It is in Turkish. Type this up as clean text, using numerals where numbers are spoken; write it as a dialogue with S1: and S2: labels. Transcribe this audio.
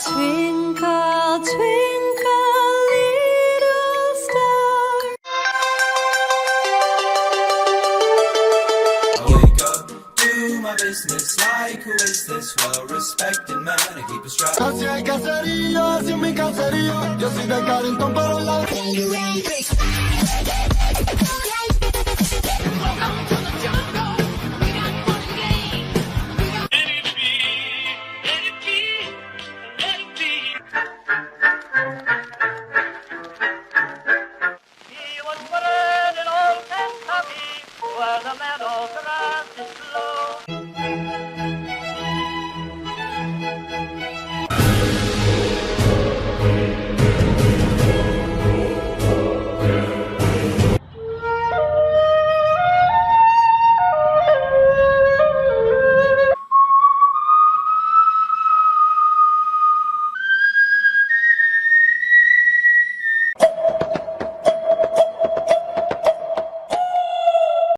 S1: Twinkle, twinkle, little star.
S2: I wake up, do my business like who is this well-respected man? I keep it straight.
S3: Así hay cacería, así es mi cacería. Yo soy de Carrington, pero la